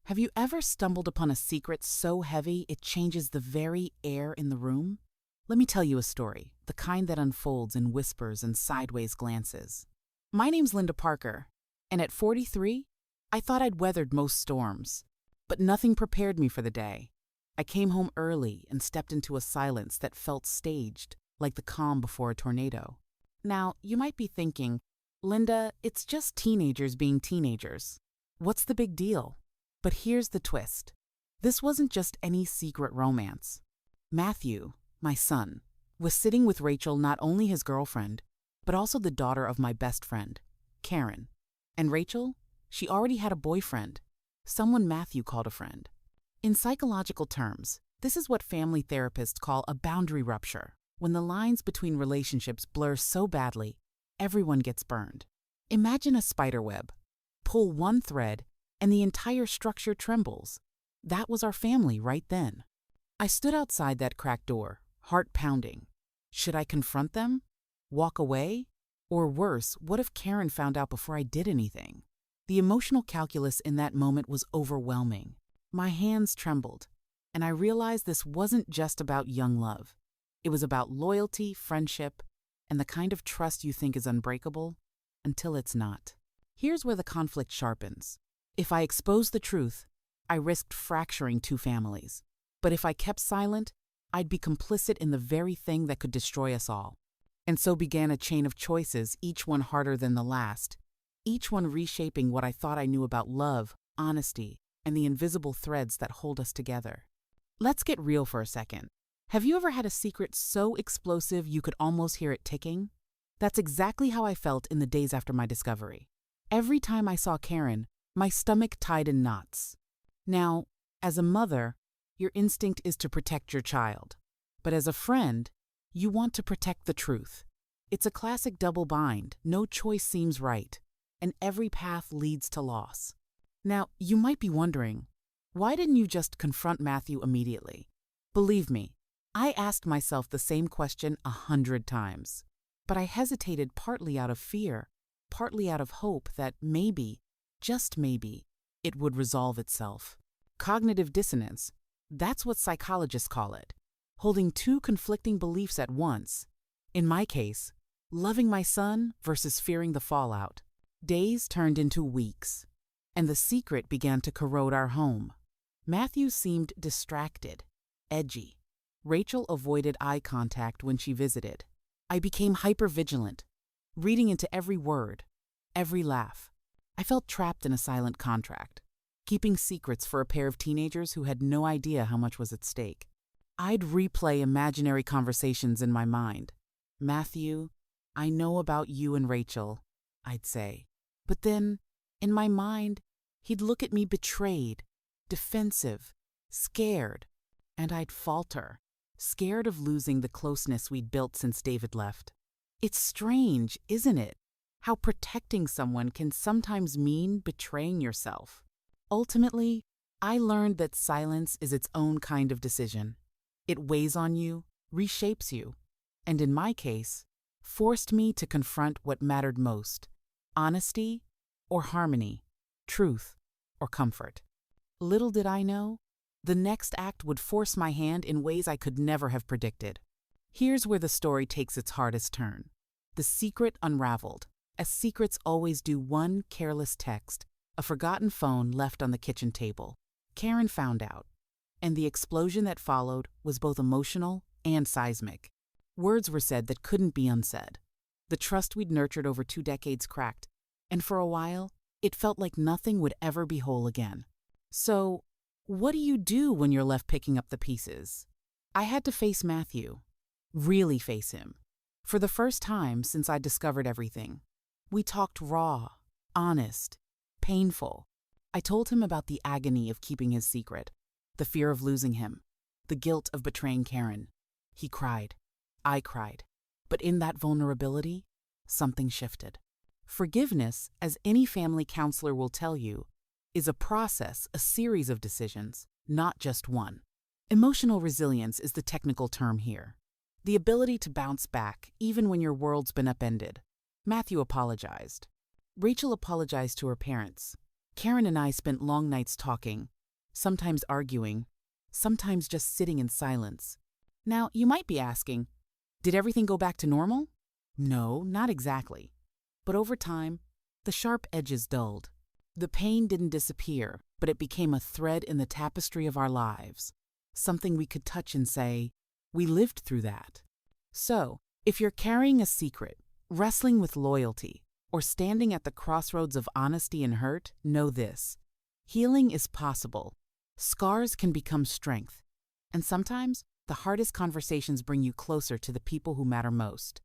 Have you ever stumbled upon a secret so heavy it changes the very air in the room? Let me tell you a story, the kind that unfolds in whispers and sideways glances. My name's Linda Parker, and at 43, I thought I'd weathered most storms. But nothing prepared me for the day. I came home early and stepped into a silence that felt staged, like the calm before a tornado. Now, you might be thinking, Linda, it's just teenagers being teenagers. What's the big deal? But here's the twist. This wasn't just any secret romance. Matthew, my son, was sitting with Rachel, not only his girlfriend, but also the daughter of my best friend, Karen. And Rachel, she already had a boyfriend, someone Matthew called a friend. In psychological terms, this is what family therapists call a boundary rupture, when the lines between relationships blur so badly, everyone gets burned. Imagine a spider web. Pull one thread, and the entire structure trembles. That was our family right then. I stood outside that cracked door, heart pounding. Should I confront them? Walk away? Or worse, what if Karen found out before I did anything? The emotional calculus in that moment was overwhelming. My hands trembled, and I realized this wasn't just about young love. It was about loyalty, friendship, and the kind of trust you think is unbreakable until it's not. Here's where the conflict sharpens. If I exposed the truth, I risked fracturing two families. But if I kept silent, I'd be complicit in the very thing that could destroy us all. And so began a chain of choices, each one harder than the last, each one reshaping what I thought I knew about love, honesty, and the invisible threads that hold us together. Let's get real for a second. Have you ever had a secret so explosive you could almost hear it ticking? That's exactly how I felt in the days after my discovery. Every time I saw Karen, my stomach tied in knots. Now, as a mother, your instinct is to protect your child. But as a friend, you want to protect the truth. It's a classic double bind. No choice seems right, and every path leads to loss. Now, you might be wondering, why didn't you just confront Matthew immediately? Believe me, I asked myself the same question 100 times. But I hesitated partly out of fear, partly out of hope that maybe, just maybe, it would resolve itself. Cognitive dissonance, that's what psychologists call it. Holding two conflicting beliefs at once. In my case, loving my son versus fearing the fallout. Days turned into weeks, and the secret began to corrode our home. Matthew seemed distracted, edgy. Rachel avoided eye contact when she visited. I became hypervigilant, reading into every word, every laugh. I felt trapped in a silent contract, keeping secrets for a pair of teenagers who had no idea how much was at stake. I'd replay imaginary conversations in my mind. Matthew, I know about you and Rachel, I'd say. But then, in my mind, he'd look at me betrayed, defensive, scared, and I'd falter, scared of losing the closeness we'd built since David left. It's strange, isn't it? How protecting someone can sometimes mean betraying yourself. Ultimately, I learned that silence is its own kind of decision. It weighs on you, reshapes you, and in my case, forced me to confront what mattered most: honesty or harmony, truth or comfort. Little did I know, the next act would force my hand in ways I could never have predicted. Here's where the story takes its hardest turn. The secret unraveled, as secrets always do. One careless text, a forgotten phone left on the kitchen table. Karen found out, and the explosion that followed was both emotional and seismic. Words were said that couldn't be unsaid. The trust we'd nurtured over 2 decades cracked, and for a while, it felt like nothing would ever be whole again. So, what do you do when you're left picking up the pieces? I had to face Matthew. Really face him. For the first time since I discovered everything. We talked raw, honest, painful. I told him about the agony of keeping his secret, the fear of losing him, the guilt of betraying Karen. He cried. I cried. But in that vulnerability, something shifted. Forgiveness, as any family counselor will tell you, is a process, a series of decisions, not just one. Emotional resilience is the technical term here. The ability to bounce back, even when your world's been upended. Matthew apologized. Rachel apologized to her parents. Karen and I spent long nights talking, sometimes arguing, sometimes just sitting in silence. Now, you might be asking, did everything go back to normal? No, not exactly. But over time, the sharp edges dulled. The pain didn't disappear, but it became a thread in the tapestry of our lives, something we could touch and say, we lived through that. So, if you're carrying a secret, wrestling with loyalty, or standing at the crossroads of honesty and hurt, know this. Healing is possible. Scars can become strength. And sometimes, the hardest conversations bring you closer to the people who matter most.